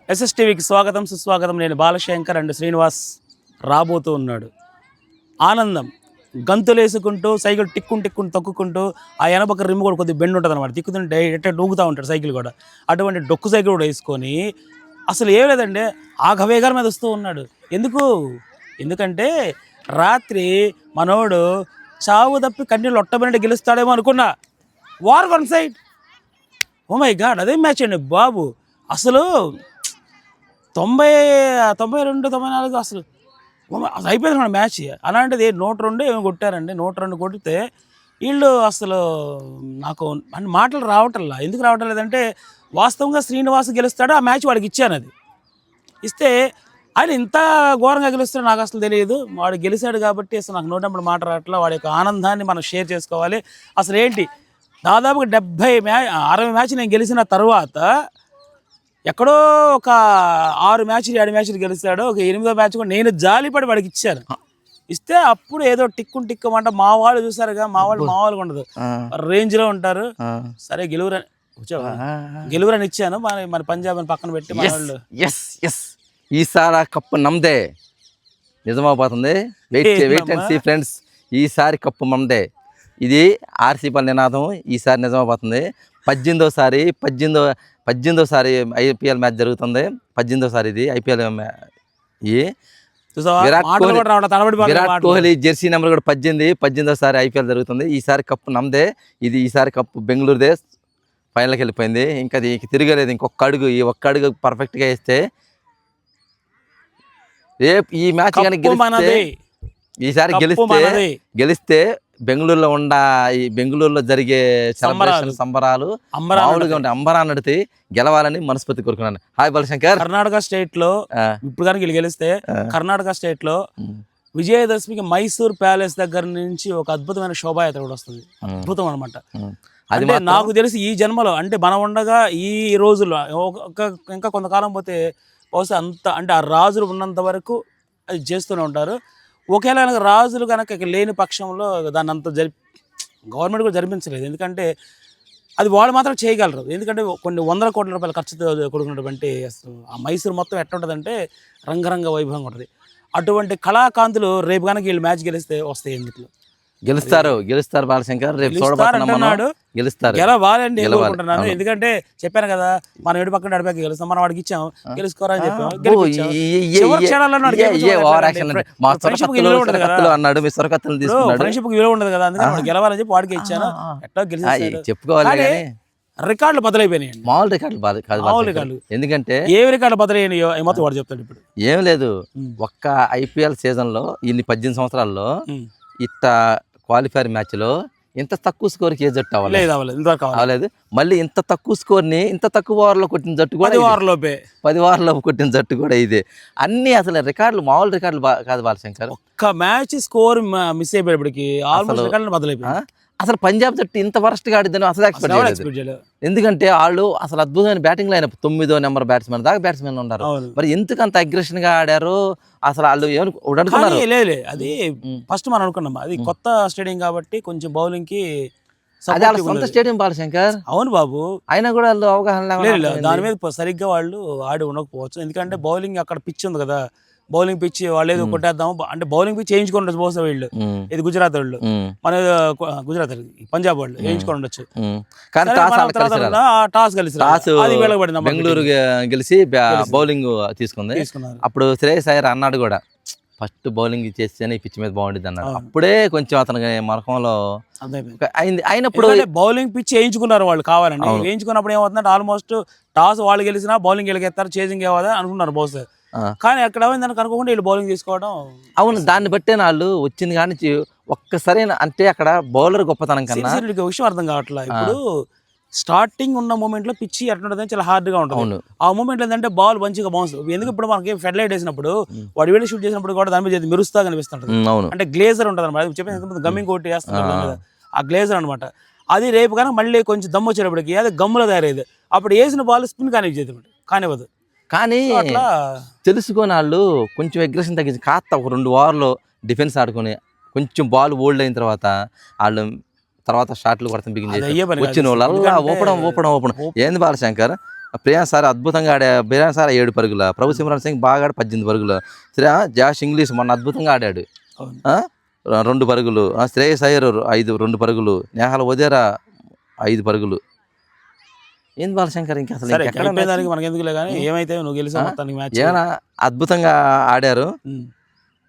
ఎస్ఎస్టీవీకి స్వాగతం సుస్వాగతం. నేను బాలశంకర్ అండ్ శ్రీనివాస్ రాబోతూ ఉన్నాడు. ఆనందం గంతులేసుకుంటూ సైకిల్ టిక్కుంటూ తొక్కుకుంటూ ఆ వెనపక్క రిమ్ కూడా కొద్దిగా బెండ్ ఉంటుంది అనమాట. తిక్కుతుంటే ఎట్ట నూగుతూ ఉంటాడు సైకిల్ కూడా. అటువంటి డొక్కు సైకిల్ కూడా వేసుకొని అసలు ఏం లేదండి ఆగవేగాల మీద వస్తూ ఉన్నాడు. ఎందుకంటే రాత్రి మనోడు చావు తప్పి కన్నీళ్ళు ఒట్టబెట్టి గెలుస్తాడేమో అనుకున్నా. War one side. Oh my god, అదే మ్యాచ్ అండి బాబు. అసలు 92-94 అసలు అయిపోయింది మన మ్యాచ్. అలాంటిది 102 ఏమో కొట్టారండి. 102 కొడితే వీళ్ళు అసలు నాకు మాటలు రావటంలా. ఎందుకు రావటం లేదంటే వాస్తవంగా శ్రీనివాస్ గెలుస్తాడు, ఆ మ్యాచ్ వాడికి ఇచ్చాను. అది ఇస్తే ఆయన ఇంత ఘోరంగా గెలుస్తాడు నాకు అసలు తెలియదు. వాడు గెలిచాడు కాబట్టి అసలు నాకు నోటప్పుడు మాట రావట్లా. వాడి యొక్క ఆనందాన్ని మనం షేర్ చేసుకోవాలి. అసలు ఏంటి, దాదాపుగా 60 మ్యాచ్ నేను గెలిచిన తర్వాత ఎక్కడో ఒక 6 మ్యాచ్లు 7 మ్యాచ్లు గెలుస్తాడు. ఒక 8వ మ్యాచ్ కూడా నేను జాలిపడి వాడికి ఇచ్చాను. ఇస్తే అప్పుడు ఏదో టిక్కుమంట మా వాళ్ళు చూసారుగా, మా వాళ్ళు ఉండదు, రేంజ్లో ఉంటారు. సరే గెలువురని ఇచ్చాను. మన పంజాబ్ అని పక్కన పెట్టి మన వాళ్ళు ఈసారి కప్పు నమ్మదే నిజమైపోతుంది. Wait and see friends. ఈసారి కప్పు నమ్మదే. ఇది ఆర్సీపీ నినాదం ఈసారి నిజమైపోతుంది. 18వ సారి ఐపీఎల్ మ్యాచ్ జరుగుతుంది. 18వ సారి ఇది IPL. Virat Kohli Jersey number కూడా 18వ సారి ఐపీఎల్ జరుగుతుంది. ఈసారి కప్పు నమ్మదే. ఈసారి కప్పు బెంగళూరుదే. ఫైనల్కి వెళ్ళిపోయింది. ఇంకా అది తిరగలేదు. ఇంకొక అడుగు, ఈ ఒక్క అడుగు పర్ఫెక్ట్గా వేస్తే రేపు ఈ మ్యాచ్ కానీ ఈసారి గెలిస్తే బెంగళూరులో జరిగే సంబరాలు మామూలుగా ఉంటాయి. అంబరా నడితే గెలవాలని మనస్ఫూర్తి కోరుకున్నాను. హాయ్ బాలశంకర్. కర్ణాటక స్టేట్ లో ఇప్పుడు కనుక వీళ్ళు గెలిస్తే కర్ణాటక స్టేట్ లో విజయదశమికి మైసూర్ ప్యాలెస్ దగ్గర నుంచి ఒక అద్భుతమైన శోభాయాత్ర కూడా వస్తుంది. అద్భుతం అనమాట. అది నాకు తెలిసి ఈ జన్మలో అంటే మనం ఉండగా ఈ రోజుల్లో ఇంకా కొంతకాలం పోతే బహుశా అంత అంటే ఆ రాజులు ఉన్నంత వరకు అది చేస్తూనే ఉంటారు. ఒకేలా రాజులు కనుక లేని పక్షంలో దాన్ని అంత గవర్నమెంట్ కూడా జరిపించలేదు. ఎందుకంటే అది వాళ్ళు మాత్రం చేయగలరు. ఎందుకంటే కొన్ని 100 కోట్ల రూపాయల ఖర్చుతో కూడుకున్నటువంటి అసలు ఆ మైసూరు మొత్తం ఎట్లా ఉంటుందంటే రంగరంగ వైభవంగా ఉంటుంది. అటువంటి కళాకాంతులు రేపు కనుక వీళ్ళు మ్యాచ్ గెలిస్తే వస్తాయి. ఎందుకు గెలుస్తారు బాలశంకర్. రేపు గెలుస్తారు. గెలవాలండి అనుకుంటున్నాను. ఎందుకంటే చెప్పాను కదా, మనం ఎడు పక్కన అడిపాక గెలుస్తాం, మనం వాడికి ఇచ్చాం, గెలుచుకోరా అని చెప్పాం. ఫ్రెండ్షిప్ విలువ ఉండదు కదా, అందుకని గెలవాలని చెప్పి వాడికి ఇచ్చాను. ఎట్లా చెప్పుకోవాలి. రికార్డులు బదులైపోయినాయి. మామూలు రికార్డులు. ఎందుకంటే ఏ రికార్డు బదులైనాయో మొత్తం వాడు చెప్తాడు. ఇప్పుడు ఏం లేదు, ఒక్క ఐపీఎల్ సీజన్ లో ఇన్ని 18 సంవత్సరాల్లో ఇట్ట క్వాలిఫైర్ మ్యాచ్ లో ఇంత తక్కువ స్కోర్కి ఏ జట్టు అవ్వలేదు. మళ్ళీ ఇంత తక్కువ స్కోర్ని ఇంత తక్కువ ఓవర్లో కొట్టిన జట్టు కూడా 10 ఓవర్లో కొట్టిన జట్టు కూడా ఇదే. అన్ని అసలు రికార్డులు మామూలు రికార్డులు కాదు బాలశంకర్. ఒక్క మ్యాచ్ స్కోర్ మిస్ అయిపోయేప్పటికి అసలు పంజాబ్ జట్టు ఇంత వరస్ట్ గా ఆడిద్దని అసలు ఎక్స్పెక్ట్ చేయలేదు. ఎందుకంటే వాళ్ళు అసలు అద్భుతమైన బ్యాటింగ్ లైన్ 9వ నెంబర్ బ్యాట్స్మెన్ దాకా బ్యాట్స్మెన్ ఉన్నారు. మరి ఎందుకు అంత అగ్రెషన్ గా ఆడారు అసలు వాళ్ళు ఏమనుకున్నారు? అది ఫస్ట్ మనం అనుకున్నాం, అది కొత్త స్టేడియం కాబట్టి కొంచెం బౌలింగ్ కి సొంత స్టేడియం బాలశంకర్. అవును బాబు, అయినా కూడా వాళ్ళు అవగాహన దాని మీద సరిగ్గా వాళ్ళు ఆడి ఉండకపోవచ్చు. ఎందుకంటే బౌలింగ్ అక్కడ పిచ్ ఉంది కదా, బౌలింగ్ పిచ్ వాళ్ళు ఏదో కొట్టేద్దాం అంటే బౌలింగ్ పిచ్ వేయించుకొని ఉండొచ్చు బహుశా వీళ్ళు. ఇది గుజరాత్ వాళ్ళు, మన గుజరాత్ పంజాబ్ వాళ్ళు వేయించుకొని ఉండొచ్చు. టాస్ కలిసి బెంగళూరు గెలిచి బౌలింగ్ తీసుకుంది. అప్పుడు శ్రేయస్ అయ్యర్ అన్నాడు కూడా, ఫస్ట్ బౌలింగ్ చేస్తేనే పిచ్ మీద బాగుంటుంది అన్నాడు. అప్పుడే కొంచెం అతనికి మరకంలో అయింది. అయినప్పుడు బౌలింగ్ పిచ్ వేయించుకున్నారు వాళ్ళు కావాలని. వేయించుకున్నప్పుడు ఏమవుతుందంటే ఆల్మోస్ట్ టాస్ వాళ్ళు గెలిచినా బౌలింగ్ గెలిగేస్తారు, చేజింగ్ ఏమవుతుంది అనుకున్నారు బహుశా. కానీ ఎక్కడ దానికి అనుకోకుండా వీళ్ళు బౌలింగ్ తీసుకోవడం. అవును, దాన్ని బట్టే వాళ్ళు వచ్చింది. కానీ ఒక్కసారి అంటే అక్కడ బౌలర్ గొప్పతనం కన్నా విషయం అర్థం కావట్లేదు. ఇప్పుడు స్టార్టింగ్ ఉన్న మూమెంట్ లో పిచ్చి ఎట్లుంటుంది, చాలా హార్డ్ గా ఉంటుంది. ఆ మూమెంట్ ఏంటంటే బాల్ మంచిగా బౌన్స్. ఎందుకు ఇప్పుడు మనకి ఫెడ్ లైట్ వేసినప్పుడు వాడు వీడియో షూట్ చేసినప్పుడు కూడా దాని మీద మెరుస్తా కనిపిస్తుంటుంది. అంటే గ్లేజర్ ఉంటుంది అనమాట. చెప్పేసి గమ్మింగ్ కోట్ వేస్తున్నారు, ఆ గ్లేజర్ అనమాట. అది రేపు కనుక మళ్ళీ కొంచెం దమ్ము వచ్చేటప్పటికి అది గమ్ములో తయారయ్యేది. అప్పుడు వేసిన బాల్ స్పిన్ కానివ్వదు. కానీ తెలుసుకొని వాళ్ళు కొంచెం అగ్రెషన్ తగ్గించి కాస్త ఒక 2 ఓవర్లో డిఫెన్స్ ఆడుకొని కొంచెం బాల్ ఓల్డ్ అయిన తర్వాత వాళ్ళు తర్వాత షాట్లు కొడతాం బిగిన్ చేసి వచ్చిన వాళ్ళల్లా ఊపడం ఏంది బాలశంకర్. ప్రియాంశ్ సార్ అద్భుతంగా ఆడా. ప్రియాంశ్ సార్ 7 పరుగుల, ప్రభు సిమ్రాన్ సింగ్ బాగా ఆడి 18 పరుగులు, జాష్ ఇంగ్లీష్ మొన్న అద్భుతంగా ఆడాడు, 2 పరుగులు, శ్రేయస్ అయ్యర్ 2 పరుగులు, నేహాల్ వదేరా 5 పరుగులు. ఏంది బాలశంకర్ ఇంకా అసలు దానికి మనకి ఎందుకులే కానీ ఏమైతే నువ్వు గెలిచా మొత్తానికి మ్యాచ్ ఏమైనా అద్భుతంగా ఆడారు.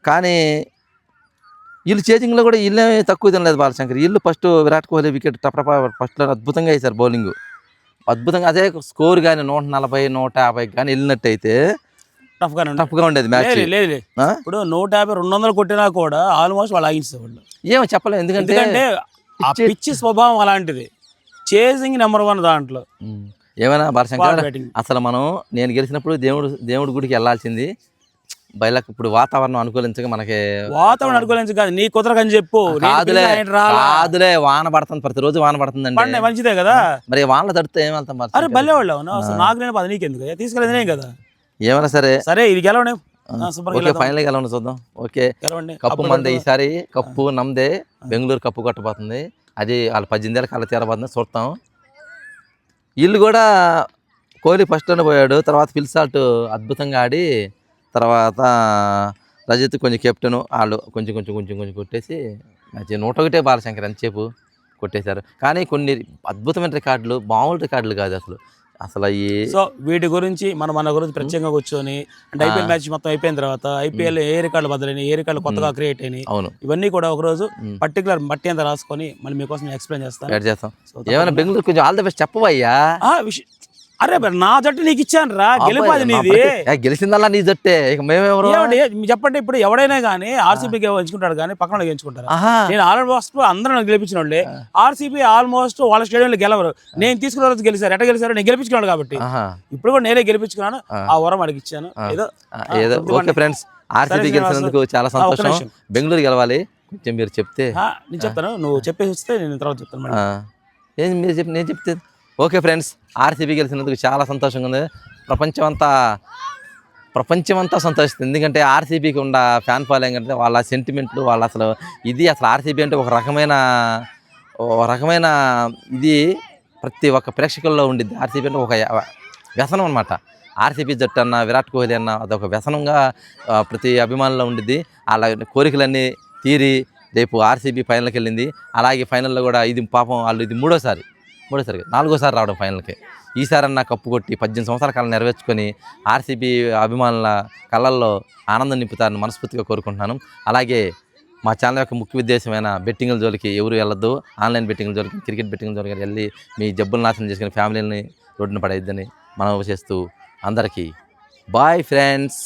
కానీ వీళ్ళు చేజింగ్లో కూడా వీళ్ళే తక్కువ తినలేదు బాలశంకర్. వీళ్ళు ఫస్ట్ విరాట్ కోహ్లీ వికెట్ ఫస్ట్లో అద్భుతంగా వేశారు బౌలింగ్, అద్భుతంగా. అదే స్కోర్ కానీ 140, 150 కానీ వెళ్ళినట్టయితే టఫ్గా ఉండేది మ్యాచ్. లేదు ఇప్పుడు 150, 200 కొట్టినా కూడా ఆల్మోస్ట్ వాళ్ళు ఆగించేవాళ్ళు. ఏమో చెప్పలేము, ఎందుకంటే ఆ పిచ్చి స్వభావం అలాంటిది. చేజింగ్ నెంబర్ 1 దాంట్లో. ఏమైనా బాలశంకర్ అసలు నేను గెలిచినప్పుడు దేవుడి గుడికి వెళ్ళాల్సింది. బయలకు ఇప్పుడు వాతావరణం అనుకూలించక మనకి వాతావరణం అనుకూలించక కాదు, నీ కుదరకని చెప్పు. కాదులే, వాన పడుతుంది, ప్రతిరోజు వాన పడుతుందండి, మంచిదే కదా. మరి వానలో తడితే ఏం వెళ్తాం? అరే భలే వాళ్ళు నాకు నేను పది నీకెందుకు తీసుకెళ్ళేది కదా. ఏమైనా సరే ఇది గెలవనే ఫైనల్ గెలవండి, చూద్దాం. ఓకే, కప్పు మందే ఈసారి, కప్పు నమ్దే. బెంగళూరు కప్పు కొట్టబోతుంది, అది వాళ్ళ 18 ఏళ్ళ కళ్ళ తీరబోతుంది, చూస్తాం. వీళ్ళు కూడా కోహ్లీ ఫస్ట్లోనే పోయాడు, తర్వాత ఫిల్సాల్ట్ అద్భుతంగా ఆడి, తర్వాత రజత్ కొంచెం కెప్టెన్, వాళ్ళు కొంచెం కొట్టేసి మ్యాచ్ 101 బాలశంకర్ ఎంతసేపు కొట్టేశారు. కానీ కొన్ని అద్భుతమైన రికార్డులు, మామూలు రికార్డులు కాదు అసలు ఈ. సో వీటి గురించి మన గురించి ప్రత్యేకంగా కూర్చొని, అంటే ఐపీఎల్ మ్యాచ్ మొత్తం అయిపోయిన తర్వాత ఐపీఎల్ ఏ రికార్డులు బదులైనవి, ఏ రికార్డులు కొత్తగా క్రియేట్ అయినాయి, అవును, ఇవన్నీ కూడా ఒకరోజు పర్టికులర్ బట్టి అంతా రాసుకొని మళ్ళీ మీకోసం ఎక్స్ప్లెయిన్ చేస్తాం. ఏమైనా బెంగళూరు కొంచెం ఆల్ ద బెస్ట్ చెప్పవయ్యా. అరే నా జట్టు నీకు ఇచ్చాను రా, గెలిపాది నీది. గెలిచిందల్లా నీ జట్టే, ఇక మేమెవరు చెప్పండి. ఇప్పుడు ఎవడైనా కానీ ఆర్సీబీకి ఎంచుకుంటాడు కానీ పక్కన వాళ్ళకి ఎంచుకుంటారు. నేను ఆల్మోస్ట్ అందరూ నాకు గెలిపించిన వాళ్ళే. ఆర్సీబీ ఆల్మోస్ట్ వాళ్ళ స్టేడియంలో గెలవరు, నేను తీసుకున్న రోజు గెలిచారు. ఎట్లా గెలిచారు? నేను గెలిపించుకున్నాను కాబట్టి ఇప్పుడు కూడా నేనే గెలిపించుకున్నాను. ఆ వరం అడిగి ఇచ్చాను. ఏదో ఓకే ఫ్రెండ్స్, ఆర్సీబీ గెలిచినందుకు చాలా సంతోషం. బెంగళూరు గెలవాలి, కొంచెం మీరు చెప్తే. నేను చెప్తాను, నువ్వు చెప్పేసి వస్తే నేను తర్వాత చెప్తాను. ఏం మీరు నేను చెప్తే. ఓకే ఫ్రెండ్స్, ఆర్సీబీ గెలిచినందుకు చాలా సంతోషంగా ఉంది. ప్రపంచం అంతా సంతోషిస్తుంది, ఎందుకంటే ఆర్సీబీకి ఉన్న ఫ్యాన్ ఫాలోయింగ్ అంటే వాళ్ళ సెంటిమెంట్లు, వాళ్ళ అసలు ఆర్సీబీ అంటే ఒక రకమైన ఇది ప్రతి ఒక్క ప్రేక్షకుల్లో ఉండిద్ది. ఆర్సీబీ అంటే ఒక వ్యసనం అనమాట. ఆర్సీబీ జట్టు అన్న, విరాట్ కోహ్లీ అన్న అదొక వ్యసనంగా ప్రతి అభిమానుల్లో ఉండిద్ది. వాళ్ళ కోరికలన్నీ తీరి రేపు ఆర్సీబీ ఫైనల్కి వెళ్ళింది. అలాగే ఫైనల్లో కూడా ఇది పాపం వాళ్ళు ఇది మూడోసారి 4వ రావడం ఫైనల్కి. ఈసారన్నా కప్పు కొట్టి 18 సంవత్సరాల కాలం నెరవేర్చుకొని ఆర్సీబీ అభిమానుల కళ్ళల్లో ఆనందం నింపుతారని మనస్ఫూర్తిగా కోరుకుంటున్నాను. అలాగే మా ఛానల్ యొక్క ముఖ్య ఉద్దేశమైన బెట్టింగ్ల జోలికి ఎవరు వెళ్ళొద్దు. ఆన్లైన్ బెట్టింగ్ల జోలికి, క్రికెట్ బెట్టింగ్ల జోలికి వెళ్ళి మీ జబ్బులు నాశనం చేసుకుని ఫ్యామిలీని రోడ్డున పడేద్దని మనవి చేస్తూ అందరికీ బాయ్ ఫ్రెండ్స్.